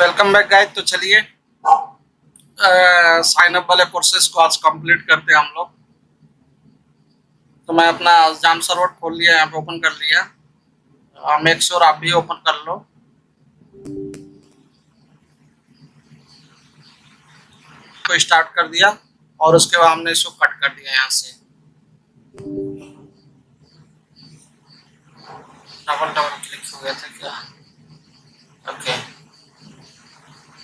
Welcome back guys. तो चलिए sign up वाले कोर्सेज को आज कंप्लीट करते हैं हम लोग। तो मैं अपना जाम सर्वर खोल लिया, यहाँ पे ओपन कर लिया। मेक श्योर आप भी ओपन कर लो। तो स्टार्ट कर दिया और उसके बाद हमने इसको कट कर दिया यहाँ से। डबल क्लिक हो गया था क्या? ओके।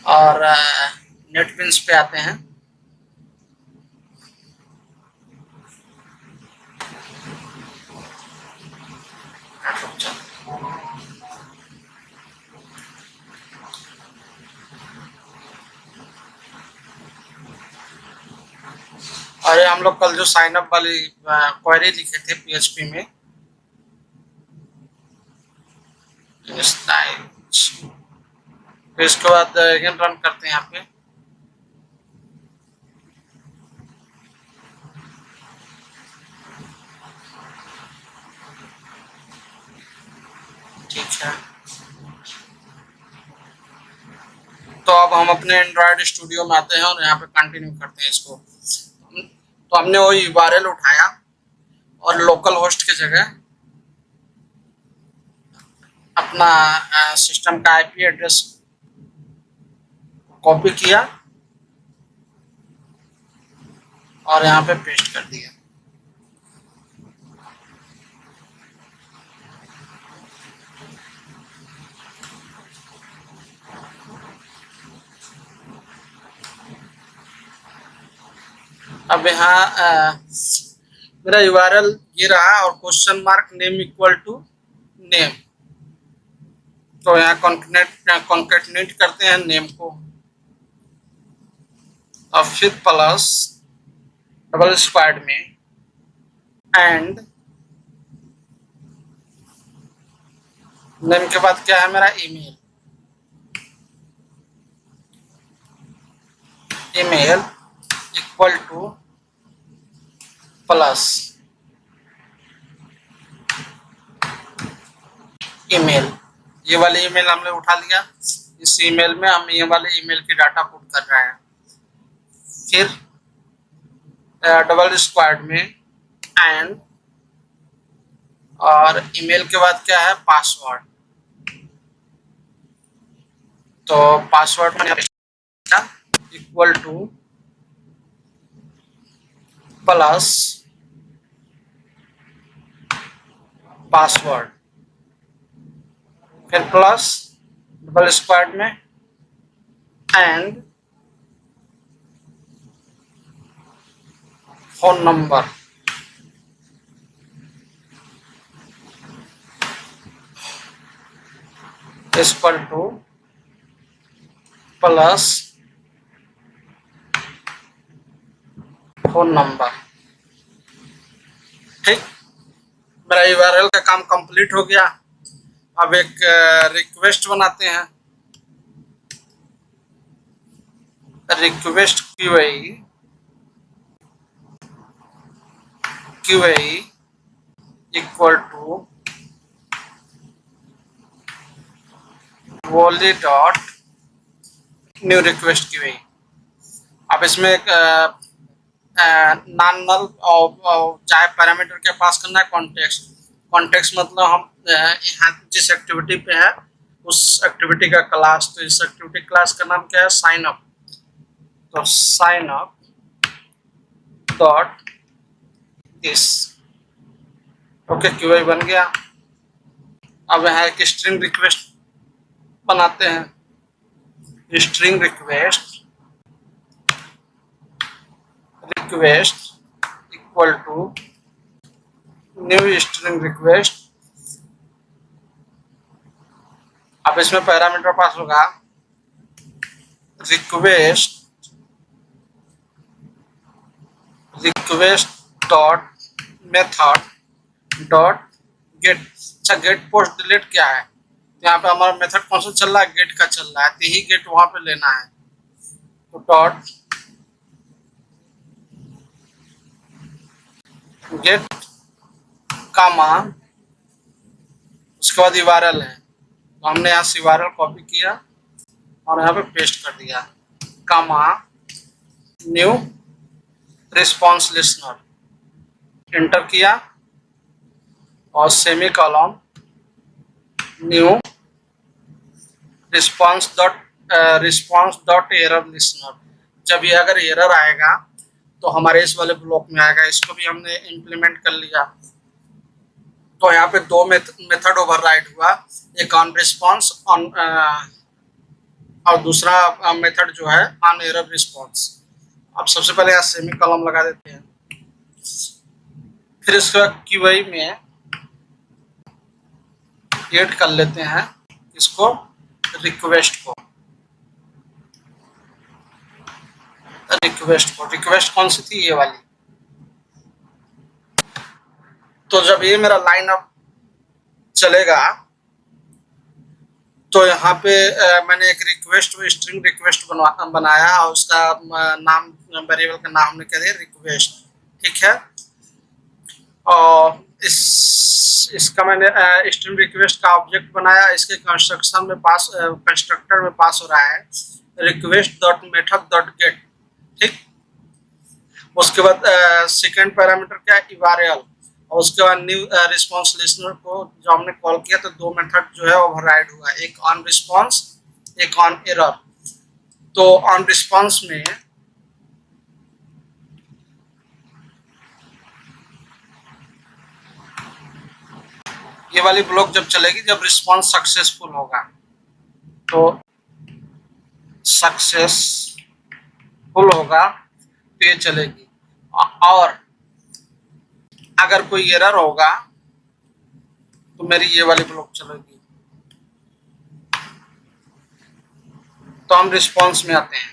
और नेटबिंस पे आते हैं। अरे हम लोग कल जो साइन अप वाली क्वेरी लिखे थे पीएचपी में, फिर इसके बाद अगेन रन करते हैं यहाँ पे। ठीक है, तो अब हम अपने एंड्रॉयड स्टूडियो में आते हैं और यहाँ पे कंटिन्यू करते हैं इसको। तो हमने वो यूआरएल उठाया और लोकल होस्ट की जगह अपना सिस्टम का आईपी एड्रेस कॉपी किया और यहाँ पे पेस्ट कर दिया। अब यहाँ मेरा यूआरएल ये रहा और question mark name equal to name. तो यहाँ कॉन्केटनेट करते हैं नेम को और फिर प्लस डबल स्क्वायर में एंड नेम के बाद क्या है मेरा email. Email equal to plus email. ये वाले ईमेल हमने उठा लिया। इस ईमेल में हम ये वाले ईमेल की डाटा पुट कर रहे हैं। फिर डबल स्क्वायर में एंड और ईमेल के बाद क्या है पासवर्ड। तो पासवर्ड में इक्वल टू प्लस पासवर्ड, फिर प्लस डबल स्क्वायर में and phone number. Equal to plus phone number. ठीक, मेरा यूआरएल का काम कंप्लीट हो गया। अब एक रिक्वेस्ट बनाते हैं। Request queue equal to Volley dot new request queue. अब इसमें एक नॉन नल और चाहे पैरामीटर के पास करना है कॉन्टेक्स्ट। कॉन्टेक्स्ट मतलब हम यहाँ जिस एक्टिविटी पे है उस एक्टिविटी का क्लास। तो इस एक्टिविटी क्लास का नाम क्या है साइन अप। तो sign up dot this. Okay, queue बन गया। अब यहाँ एक स्ट्रिंग रिक्वेस्ट बनाते हैं। String request equal to new string request. अब इसमें पैरामीटर पास होगा request dot method dot get. अच्छा, गेट पोस्ट डिलीट क्या है? यहाँ पे हमारा मेथड कौन सा चल रहा है? गेट का चल रहा है, तो यही गेट वहां पे लेना है। तो डॉट गेट का मान, उसके बाद यूआरएल है। तो हमने यहाँ से यूआरएल कॉपी किया और यहाँ पे पेस्ट कर दिया, कमा न्यू रिस्पॉन्स लिस्नर, इंटर किया और semi column new response dot error listener. जब ये अगर एरर आएगा तो हमारे इस वाले ब्लॉक में आएगा। इसको भी हमने इम्प्लीमेंट कर लिया। तो यहाँ पे दो मेथड ओवरराइड हुआ, एक ऑन रिस्पॉन्स ऑन और दूसरा मेथड जो है ऑन एरर रिस्पॉन्स। अब सबसे पहले यहाँ सेमी कॉलम लगा देते हैं, फिर इसका क्यूआई में ऐड कर लेते हैं इसको, रिक्वेस्ट को। रिक्वेस्ट कौन सी थी, ये वाली। तो जब ये मेरा लाइन अप चलेगा तो यहाँ पे मैंने एक रिक्वेस्ट स्ट्रिंग रिक्वेस्ट बनाया और उसका नाम, वेरिएबल का नाम हमने कह दिया रिक्वेस्ट, ठीक है। और इसका मैंने स्ट्रिंग रिक्वेस्ट का ऑब्जेक्ट बनाया। इसके कंस्ट्रक्शन में कंस्ट्रक्टर में पास हो रहा है request dot method dot gate, ठीक। उसके बाद सेकेंड पैरामीटर क्या है, यूआरएल, और उसके बाद न्यू रिस्पॉन्स लिस्नर को जो हमने कॉल किया तो दो मेथड जो है ओवरराइड हुआ, एक ऑन रिस्पॉन्स एक ऑन एरर। तो ऑन रिस्पॉन्स में ये वाली ब्लॉक जब चलेगी जब रिस्पॉन्स सक्सेसफुल होगा, तो सक्सेसफुल होगा तो ये चलेगी। और अगर कोई एरर होगा तो मेरी ये वाली ब्लॉक चलेगी। तो हम रिस्पॉन्स में आते हैं,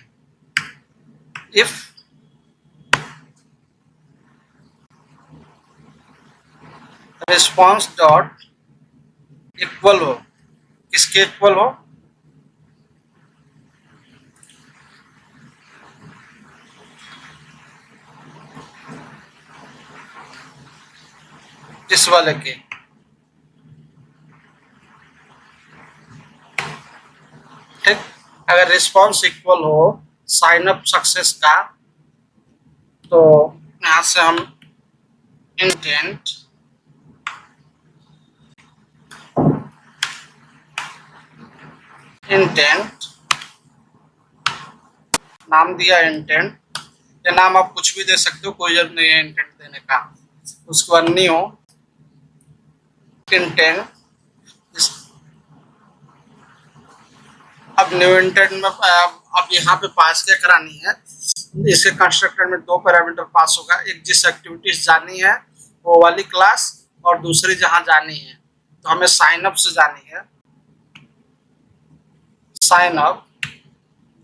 इफ रिस्पॉन्स डॉट इक्वल हो, किसके इक्वल हो, इस वाले के, ठीक। अगर रिस्पॉन्स इक्वल हो साइन अप सक्सेस का, तो यहां से हम इंटेंट नाम दिया, इंटेंट। ये नाम आप कुछ भी दे सकते हो, कोई जरूरत नहीं है इंटेंट देने का। उसके बाद न्यू इंटेंट। अब न्यू इंटेंट में अब यहाँ पे पास क्या करानी है, इसके कंस्ट्रक्टर में दो पैरामीटर पास होगा, एक जिस एक्टिविटीज जानी है वो वाली क्लास और दूसरी जहां जानी है। तो हमें साइन अप से जानी है, sign up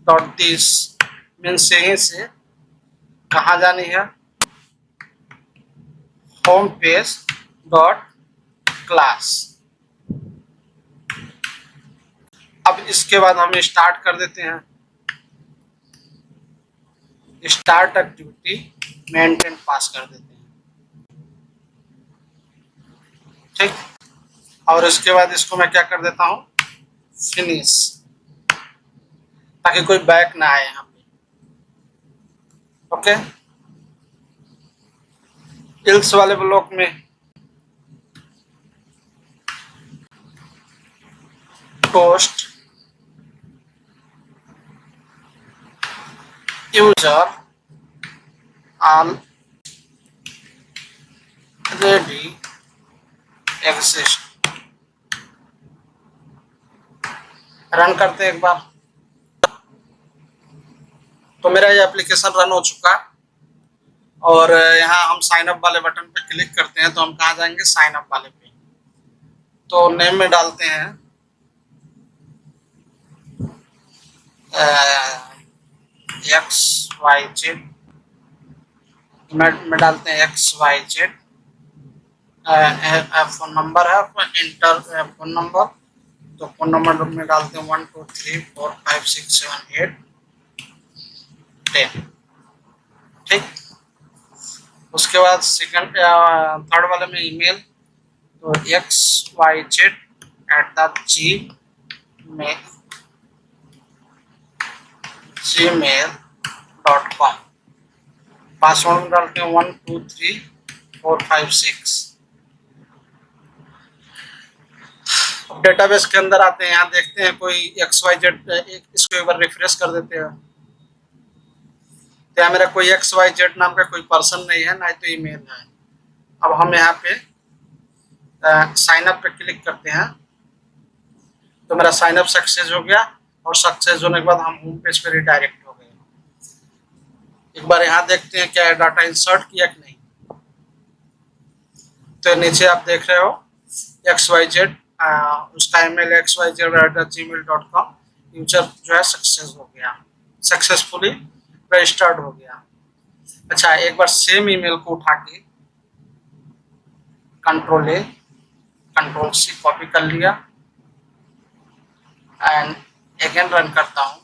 dot this means यहीं से कहाँ जानी है, होम पेज डॉट क्लास। अब इसके बाद हम स्टार्ट कर देते हैं, स्टार्ट एक्टिविटी में इंटेंट पास कर देते हैं, ठीक। और इसके बाद इसको मैं क्या कर देता हूं, फिनिश, ताकि कोई बैक ना आए यहाँ पे, ओके। इल्स वाले ब्लॉक में post user already exist. Run करते हैं एक बार। तो मेरा ये एप्लीकेशन रन हो चुका, और यहाँ हम साइन अप वाले बटन पे क्लिक करते हैं तो हम कहाँ जाएंगे, साइन अप वाले पे। तो नेम में डालते हैं XYZ, में डालते हैं XYZ। फोन नंबर है, इंटर फोन नंबर, तो फोन नंबर में डालते हैं 1 2 3 4 5 6 7 8 10, ठीक। उसके बाद सेकंड थर्ड वाले में ईमेल, तो XYZ@gmail gmail.com। पासवर्ड में डालते हैं 1 2 3 4 5 6। अब डेटाबेस के अंदर आते हैं, यहाँ देखते हैं कोई XYZ, इसको एक बार रिफ्रेश कर देते हैं। तो यहाँ मेरा कोई XYZ नाम का कोई पर्सन नहीं है, ना तो ईमेल है। अब हम यहाँ पे साइन अप पे क्लिक करते हैं, तो मेरा साइन अप सक्सेस हो गया, और सक्सेस होने के बाद हम होम पेज पे रिडायरेक्ट हो गए। एक बार यहाँ देखते हैं क्या डाटा इंसर्ट किया कि नहीं। तो नीचे आप देख रहे हो XYZ, उसका ईमेल xyz@gmail.com, यूजर जो है सक्सेस हो गया, सक्सेसफुली रजिस्टर्ड हो गया। अच्छा, एक बार सेम ईमेल को उठा के Ctrl+A Ctrl+C कॉपी कर लिया एंड अगेन रन करता हूँ।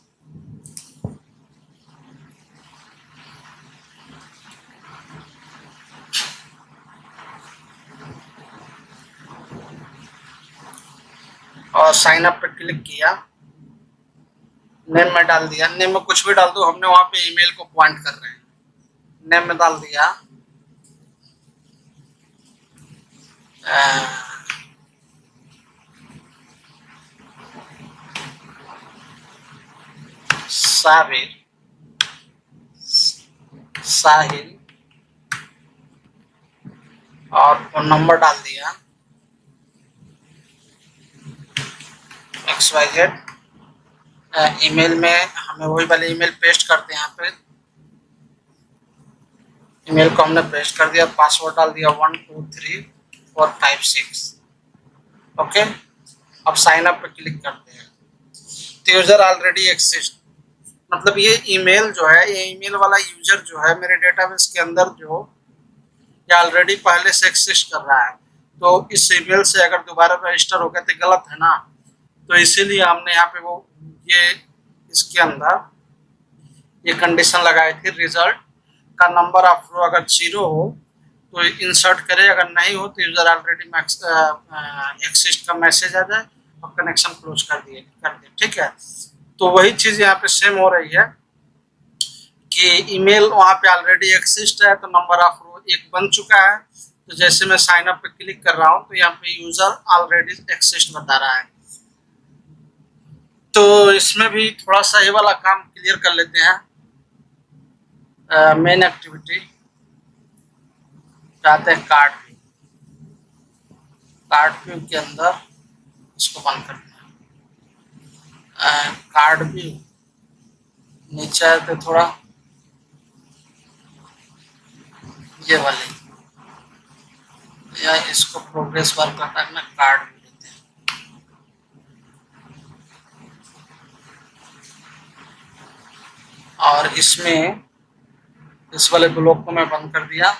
और साइन अप पे क्लिक किया, नेम में डाल दिया, नेम में कुछ भी डाल दो, हमने वहां पे ईमेल को पॉइंट कर रहे हैं। नेम में डाल दिया साहिल, और फोन नंबर डाल दिया XYZ। ईमेल में हमें वही वाले ईमेल पेस्ट करते हैं। यहाँ पे ईमेल को हमने पेस्ट कर दिया, पासवर्ड डाल दिया 1 2 3 4 5 6। ओके, अब साइन अप पे क्लिक करते हैं। तो यूजर ऑलरेडी एक्सिस्ट, मतलब ये ईमेल जो है, ये ईमेल वाला यूजर जो है मेरे डेटाबेस के अंदर जो ये ऑलरेडी पहले से एक्सिस्ट कर रहा है। तो इस ईमेल से अगर दोबारा रजिस्टर हो गया तो गलत है ना। तो इसीलिए हमने यहाँ पे वो ये इसके अंदर ये कंडीशन लगाई थी, रिजल्ट का नंबर ऑफ रो अगर 0 हो तो इंसर्ट करे, अगर नहीं हो तो यूजर ऑलरेडी एक्सिस्ट का मैसेज आ जाए और कनेक्शन क्लोज कर दिए। ठीक है, तो वही चीज यहाँ पे सेम हो रही है कि ईमेल वहाँ पे ऑलरेडी एक्सिस्ट है, तो नंबर ऑफ रो 1 बन चुका है। तो जैसे मैं साइन अप पे क्लिक कर रहा हूँ तो यहाँ पे यूजर ऑलरेडी एक्सिस्ट बता रहा है। तो इसमें भी थोड़ा सा ये वाला काम क्लियर कर लेते हैं। मेन एक्टिविटी जाते हैं कार्ड व्यू, कार्ड व्यू के अंदर इसको बंद करते हैं। कार्ड व्यू नीचे आए तो थोड़ा ये वाले, या इसको प्रोग्रेस बार करना, कार्ड व्यू लेते हैं। और इसमें इस वाले ब्लॉक को मैं बंद कर दिया,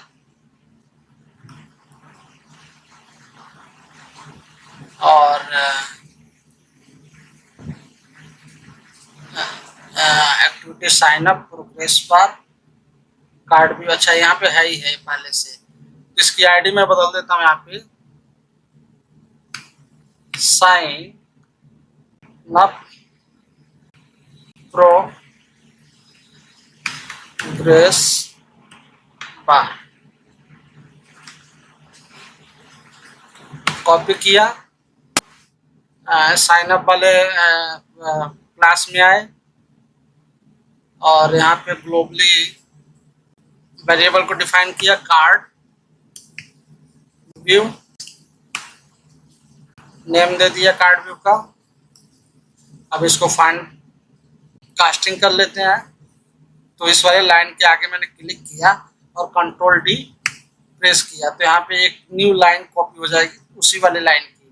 और activity sign up, progress bar, card भी। अच्छा, यहाँ पे है ही है पहले से, इसकी आईडी मैं बदल देता हूँ। यहाँ पे sign up progress bar, copy किया, साइन अप वाले क्लास में आए, और यहाँ पे ग्लोबली वेरिएबल को डिफाइन किया, कार्ड व्यू, नेम दे दिया कार्ड व्यू का। अब इसको फाइंड कास्टिंग कर लेते हैं। तो इस वाले लाइन के आगे मैंने क्लिक किया और Ctrl+D प्रेस किया, तो यहाँ पे एक न्यू लाइन कॉपी हो जाएगी उसी वाले लाइन की।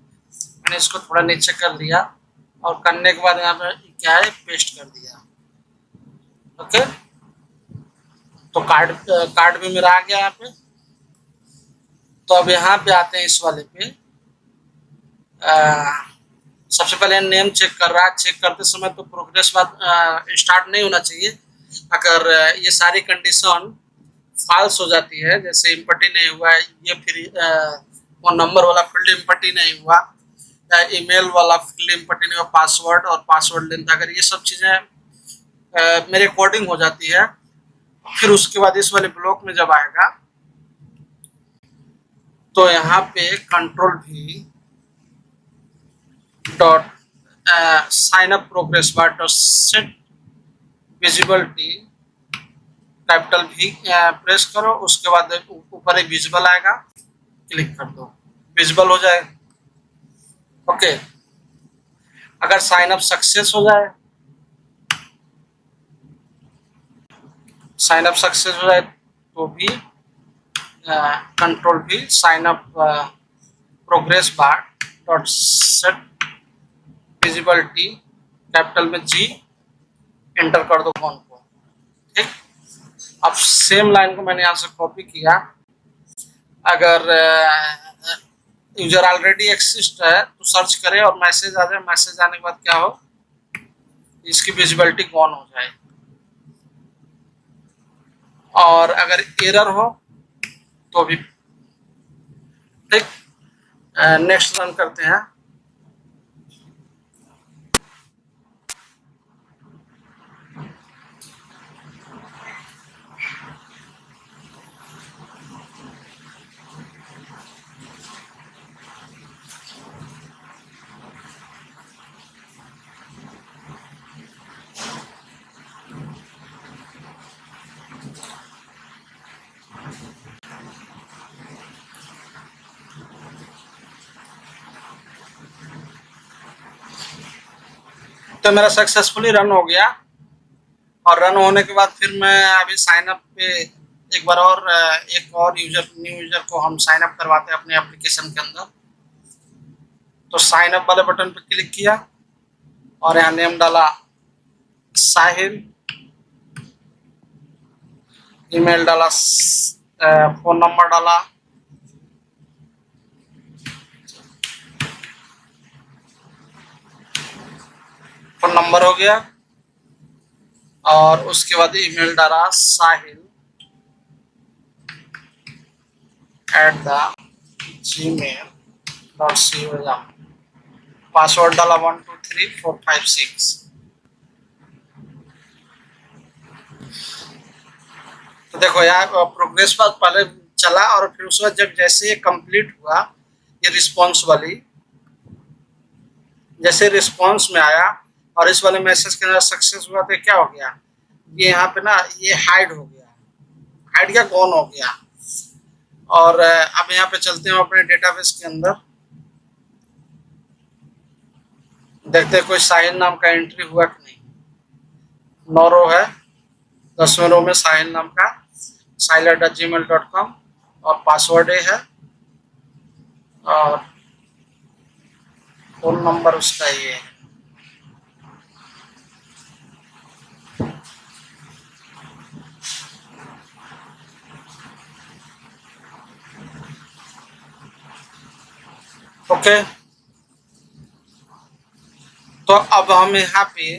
मैंने इसको थोड़ा नीचे कर लिया, और करने के बाद यहाँ पे क्या है, पेस्ट कर दिया। ओके, तो कार्ड भी मेरा आ गया यहाँ पे। तो अब यहाँ पे आते हैं इस वाले पे। सबसे पहले नेम चेक कर रहा है, चेक करते समय तो प्रोग्रेस बाद स्टार्ट नहीं होना चाहिए। अगर ये सारी कंडीशन फॉल्स हो जाती है, जैसे इम्पटी नहीं हुआ है, ये फिर वो नंबर वाला फील्ड इम्पटी नहीं हुआ, ईमेल वाला फील्ड इम्पटी नहीं हुआ, पासवर्ड और पासवर्ड लेंथ, अगर ये सब चीज़ें मेरे अकॉर्डिंग हो जाती है। फिर उसके बाद इस वाले ब्लॉक में जब आएगा तो यहाँ पे control B dot sign up progress bar dot set visibility capital B press करो, उसके बाद ऊपर एक विजिबल आएगा, क्लिक कर दो, विजिबल हो जाए। ओके, अगर साइन अप सक्सेस हो जाए, साइन अप सक्सेस हो जाए तो भी control B sign up progress bar dot set visibility capital में जी एंटर कर दो कौन को। ठीक, अब सेम लाइन को मैंने यहाँ से कॉपी किया। अगर यूजर ऑलरेडी एक्सिस्ट है तो सर्च करे और मैसेज आ जाए, मैसेज आने के बाद क्या हो, इसकी विजिबिलिटी ऑन हो जाए। और अगर एरर हो तो भी ठीक। नेक्स्ट रन करते हैं। तो मेरा सक्सेसफुली रन हो गया। और रन होने के बाद फिर मैं अभी साइन अप पे एक बार और एक और न्यू यूजर को हम साइन अप करवाते हैं अपने एप्लीकेशन के अंदर। तो साइन अप वाले बटन पे क्लिक किया और यहाँ नेम डाला साहिल, ईमेल डाला, फोन नंबर डाला, फोन नंबर हो गया, और उसके बाद ईमेल डाला sahil@gmail.com, पासवर्ड डाला 123456। तो देखो यार प्रोग्रेस बार पहले चला और फिर उसके बाद जब जैसे ये कंप्लीट हुआ, ये रिस्पॉन्स वाली जैसे रिस्पॉन्स में आया और इस वाले मैसेज के अंदर सक्सेस हुआ तो क्या हो गया, ये यहाँ पे ना ये हाइड हो गया, हाइड क्या गॉन हो गया। और अब यहाँ पे चलते हैं अपने डेटाबेस के अंदर, देखते हैं कोई साहिल नाम का एंट्री हुआ कि नहीं। 9 रो है, 10वें रो में साहिल नाम का sahil@gmail.com और पासवर्ड है और फोन नंबर उसका ये है। ओके, तो अब हम यहाँ पे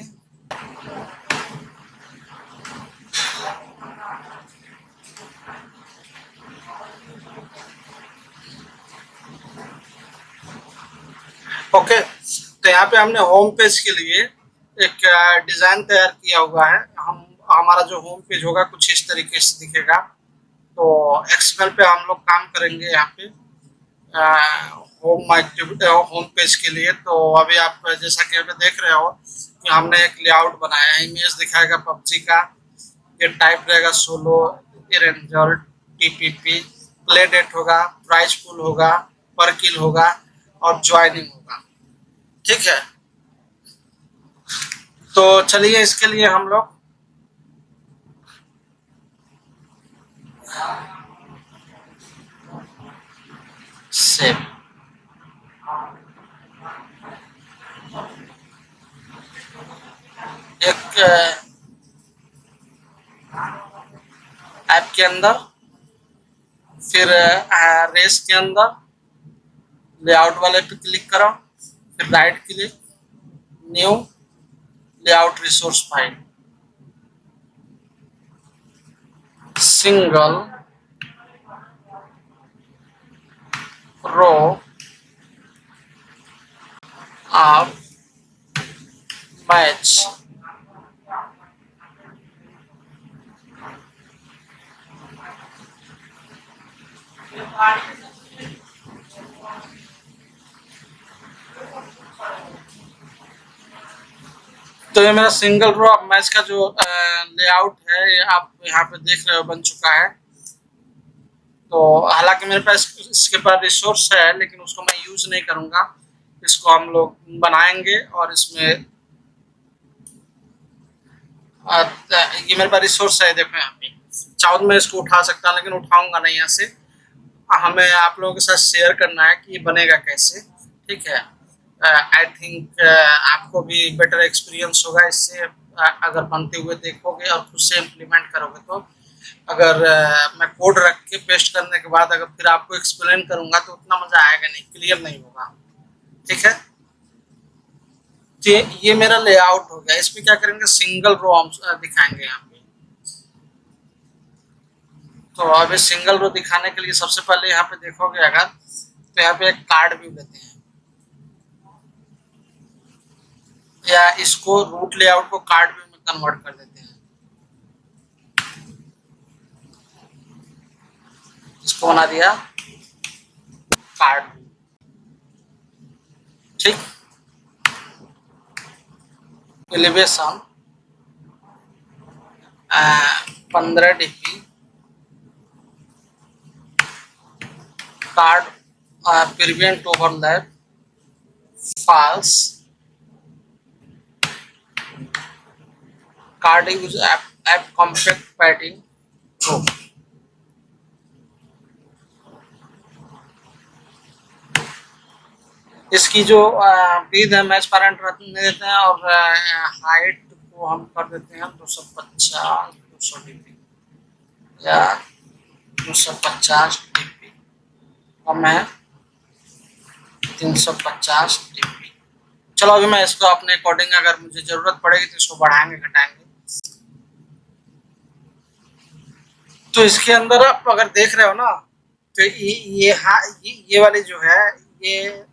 ओके, तो यहाँ पे हमने होम पेज के लिए एक डिजाइन तैयार किया हुआ है। हमारा जो होम पेज होगा कुछ इस तरीके से दिखेगा। तो एक्सएमएल पे हम लोग काम करेंगे यहाँ पे होम पेज के लिए। तो अभी आप जैसा कि अभी देख रहे हो कि हमने एक लेआउट बनाया है, इमेज दिखाएगा पबजी का, ये टाइप रहेगा solo, ranger, TPP, play date होगा, प्राइस पूल होगा, पर किल होगा और ज्वाइनिंग होगा। ठीक है, तो चलिए इसके लिए हम लोग सेव एक ऐप के अंदर, फिर रेस के अंदर लेआउट वाले पे क्लिक करो, फिर right click, new layout resource file, single row of match तो ये मेरा सिंगल रो ऑफ मैच का जो लेआउट है ये आप यहाँ पे देख रहे हो बन चुका है। तो हालांकि मेरे पास इसके पास रिसोर्स है लेकिन उसको मैं यूज नहीं करूंगा। इसको हम लोग बनाएंगे और इसमें ये मेरे पास रिसोर्स है, देखो यहाँ पे चाहो तो मैं इसको उठा सकता हूँ लेकिन उठाऊंगा नहीं यहाँ से। हमें आप लोगों के साथ शेयर करना है कि ये बनेगा कैसे, ठीक है। आई थिंक आपको भी बेटर एक्सपीरियंस होगा इससे, अगर बनते हुए देखोगे और खुद से इम्प्लीमेंट करोगे तो। अगर मैं कोड रख के पेस्ट करने के बाद अगर फिर आपको एक्सप्लेन करूंगा तो उतना मजा आएगा नहीं, क्लियर नहीं होगा, ठीक है। तो ये मेरा लेआउट हो गया। इसमें क्या करेंगे, सिंगल रो हम दिखाएंगे यहाँ पे। तो अभी सिंगल रो दिखाने के लिए सबसे पहले यहाँ पे देखोगे अगर तो यहाँ पे एक कार्ड व्यू लेते हैं, या इसको रूट लेआउट को कार्ड व्यू में कन्वर्ट कर देते हैं। इसको बना दिया कार्ड व्यू, ठीक। Elevation 15 dp, card prevent overlap, false, card use app compact padding true. इसकी जो विड्थ है मैच पैरेंट देते हैं और हाइट को हम कर देते हैं 250 200 dp या 250 dp, कम है 350 dp। चलो अभी मैं इसको अपने अकॉर्डिंग अगर मुझे जरूरत पड़ेगी तो इसको बढ़ाएंगे घटाएंगे। तो इसके अंदर आप अगर देख रहे हो ना तो ये वाली जो है ये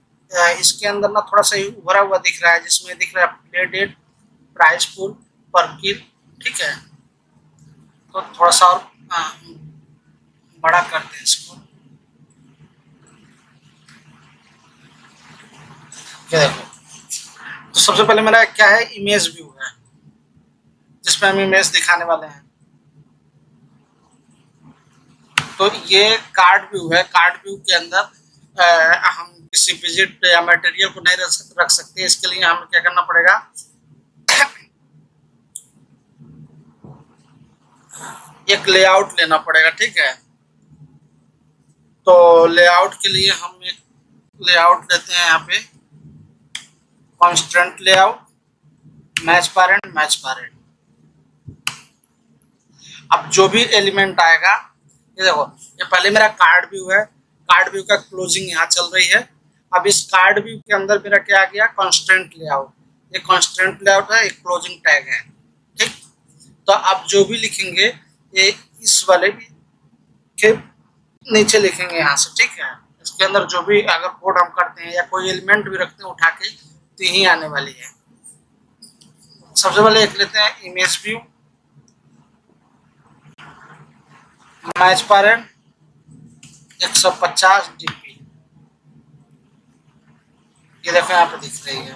इसके अंदर ना थोड़ा सा उभरा हुआ दिख रहा है, जिसमें दिख रहा है प्ले डेट, प्राइस पूल, पर किल, ठीक है। तो थोड़ा सा और बड़ा करते हैं इसको। ये देखो, तो सबसे पहले मेरा क्या है, इमेज व्यू है जिसमें हम इमेज दिखाने वाले हैं। तो ये कार्ड व्यू है। कार्ड व्यू के अंदर हम किसी विजिट या मटेरियल को नहीं रख सकते। इसके लिए हमें क्या करना पड़ेगा, एक लेआउट लेना पड़ेगा, ठीक है। तो लेआउट के लिए हम एक लेआउट लेते हैं यहाँ पे, constant layout, match parent, match parent. अब जो भी एलिमेंट आएगा, ये देखो ये पहले मेरा कार्ड व्यू है, कार्ड व्यू का क्लोजिंग यहाँ चल रही है। अब इस कार्ड व्यू के अंदर मेरा क्या आ गया, कॉन्स्टेंट लेआउट। ये कॉन्स्टेंट लेआउट है, एक क्लोजिंग टैग है, ठीक। तो आप जो भी लिखेंगे ये इस वाले भी के नीचे लिखेंगे यहाँ से, ठीक है। इसके अंदर जो भी अगर कोड हम करते हैं या कोई एलिमेंट भी रखते हैं उठा के तो यही आने वाली है। सबसे पहले एक लेते हैं image view, match parent 150 dp, ये देखो यहाँ पे दिख रही है।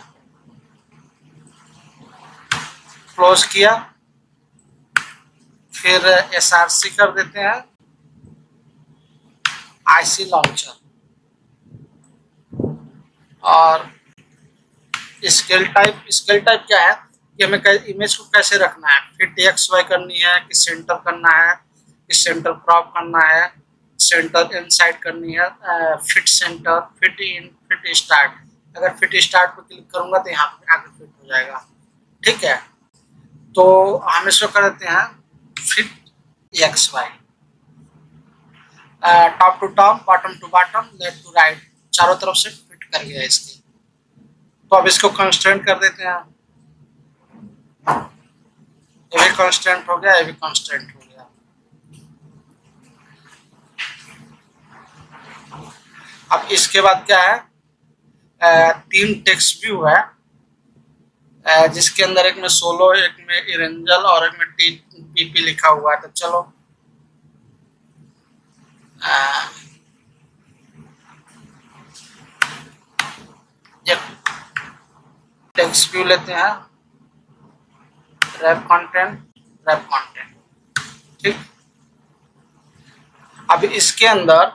क्लोज किया, फिर SRC कर देते हैं, IC लॉन्चर, और स्केल टाइप क्या है कि हमें इमेज को कैसे रखना है, फिट XY करनी है कि सेंटर करना है कि सेंटर क्रॉप करना है, सेंटर इनसाइड करनी है, fit centre, fit in, fit start. अगर फिट स्टार्ट पर क्लिक करूंगा तो यहाँ पे आगे फिट हो जाएगा, ठीक है। तो हम इसको कर देते हैं fit XY, top to top, bottom to bottom, left to right, चारों तरफ से फिट कर गया इसके। तो अब इसको कंस्टेंट कर देते हैं, ये भी कांस्टेंट हो गया, ये भी कांस्टेंट हो गया। अब इसके बाद क्या है, 3 टेक्स्ट व्यू है, जिसके अंदर एक में सोलो, एक में इरेंजल और एक में PP लिखा हुआ है। तो चलो टेक्स्ट व्यू लेते हैं, रैप कंटेंट, ठीक। अब इसके अंदर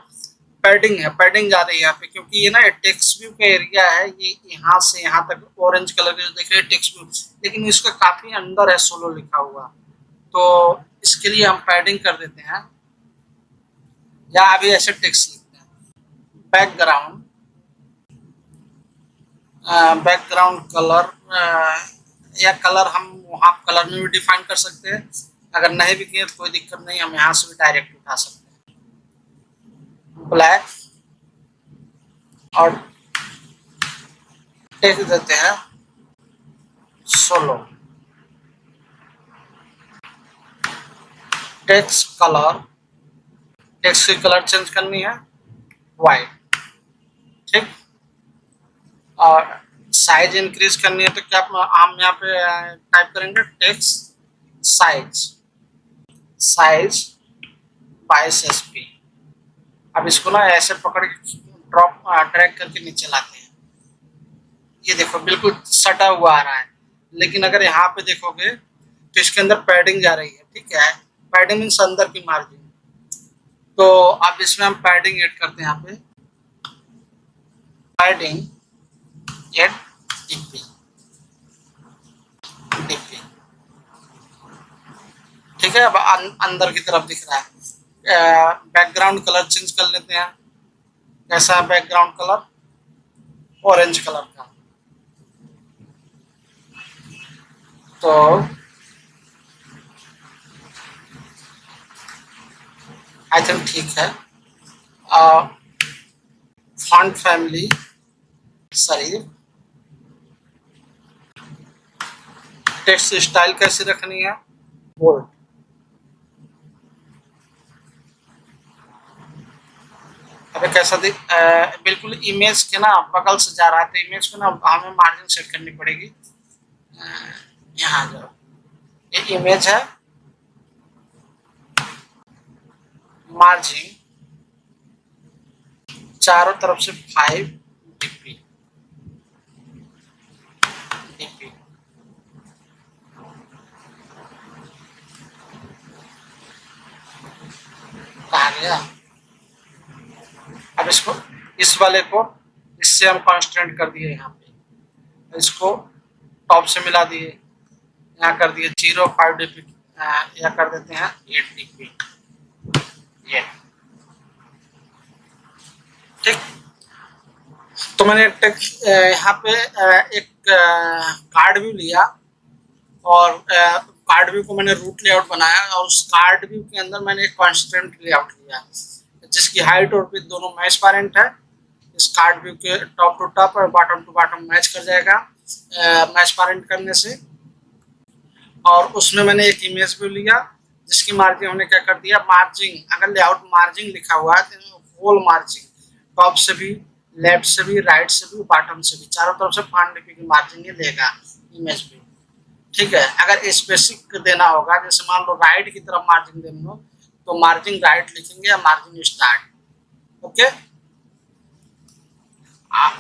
पैडिंग है, पैडिंग जा रही है यहाँ पे, क्योंकि ये ना टेक्स्ट व्यू का एरिया है, ये यहाँ से यहाँ तक ऑरेंज कलर के देख रहे हैं टेक्स्ट व्यू, लेकिन इसका काफी अंदर है सोलो लिखा हुआ, तो इसके लिए हम पैडिंग कर देते हैं, या अभी ऐसे टेक्स्ट लिखते हैं। बैकग्राउंड कलर, या कलर हम वहाँ कलर में भी डिफाइन कर सकते हैं, अगर नहीं भी किए तो कोई दिक्कत नहीं, हम यहाँ से भी डायरेक्ट उठा सकते हैं। ब्लैक और टेक्स्ट देते हैं सोलो। टेक्स्ट कलर, टेक्स्ट की कलर चेंज करनी है वाइट, ठीक। और साइज इंक्रीज करनी है तो क्या हम यहाँ पे टाइप करेंगे टेक्स्ट साइज 22 SP। अब इसको ना ऐसे पकड़ के ड्रैग करके नीचे लाते हैं, ये देखो बिल्कुल सटा हुआ आ रहा है, लेकिन अगर यहाँ पे देखोगे तो इसके अंदर पैडिंग जा रही है, ठीक है। पैडिंग मीन्स अंदर की मार्जिन, तो अब इसमें हम पैडिंग ऐड करते हैं, यहाँ पे पैडिंग एड डीपी, ठीक है। अब अंदर की तरफ दिख रहा है। बैकग्राउंड कलर चेंज कर लेते हैं, कैसा है बैकग्राउंड कलर, ऑरेंज कलर का, तो आई थिंक ठीक है। Font family sorry, text style कैसे रखनी है, बोल्ड। अबे कैसा बिल्कुल इमेज के ना बगल से जा रहा है, तो इमेज को ना हमें मार्जिन सेट करनी पड़ेगी। यहाँ जाओ, ये इमेज है, मार्जिन चारों तरफ से 5 dp, कहा गया। अब इसको, इस वाले को इससे हम कांस्टेंट कर दिए, यहाँ पे इसको टॉप से मिला दिए, यहाँ कर दिए 0.5 dp, या कर देते हैं 8 dp, ये ठीक। तो मैंने यहाँ पे एक कार्ड व्यू लिया, और कार्ड व्यू को मैंने रूट लेआउट बनाया, और उस कार्ड व्यू के अंदर मैंने एक कॉन्स्टेंट लेआउट लिया जिसकी हाइट और विड्थ दोनों मैच पैरेंट है। इस कार्ड व्यू के टॉप टू टॉप और बॉटम टू बॉटम मैच कर जाएगा मैच पैरेंट करने से। और उसमें मैंने एक इमेज व्यू लिया जिसकी मार्जिन हमने क्या कर दिया, मार्जिन, अगर लेआउट मार्जिन लिखा हुआ है तो होल मार्जिन, टॉप से भी, लेफ्ट से भी, राइट से भी, बॉटम से भी, चारों तरफ से 5 dp की मार्जिन ये देगा इमेज व्यू, ठीक है। अगर स्पेसिफिक देना होगा, जैसे मान लो राइट की तरफ मार्जिन देनी हो तो मार्जिन राइट लिखेंगे या मार्जिन स्टार्ट, ओके।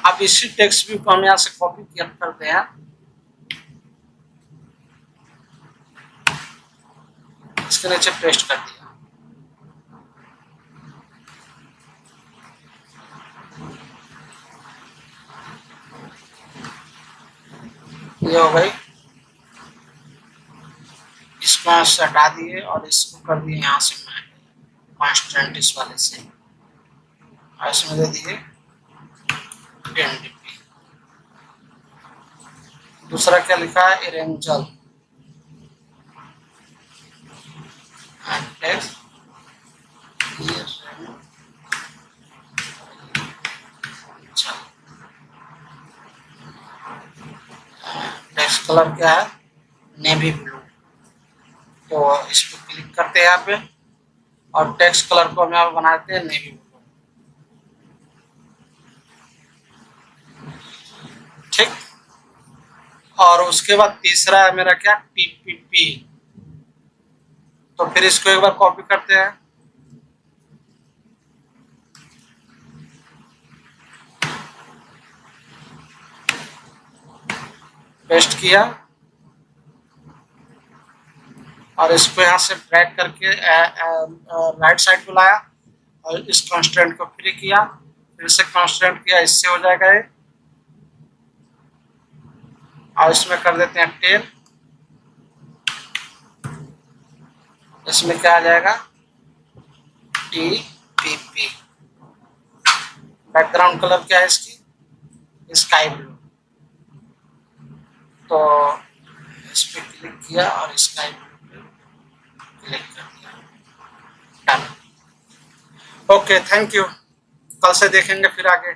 अब इसी टेक्स्ट व्यू को हम यहाँ से कॉपी करते हैं, इसके नीचे पेस्ट कर दिया, ये हो गई। इसको यहाँ से हटा दिए और इसको कर दिए यहाँ से कांस्टेंट इस वाले से, और इसमें दे दिए 10 dp। दूसरा क्या लिखा है, इरेंजल, टेक्स्ट कलर क्या है, नेवी ब्लू, तो इस पर क्लिक करते हैं यहाँ पे, और टेक्स्ट कलर को हम यहाँ पे बनाते हैं नेवी ब्लू, ठीक। और उसके बाद तीसरा है मेरा क्या, TPP, तो फिर इसको एक बार कॉपी करते हैं, पेस्ट किया और इसको यहाँ से ड्रैग करके राइट साइड को लाया और इस कांस्टेंट को फ्री किया, फिर से कांस्टेंट किया, इससे हो जाएगा ये। और इसमें कर देते हैं 10, इसमें क्या आ जाएगा TPP। बैकग्राउंड कलर क्या है इसकी, स्काई ब्लू। तो इस पर क्लिक किया और स्काई ब्लू पे क्लिक कर दिया, डन। Okay, thank you. कल से देखेंगे फिर आगे।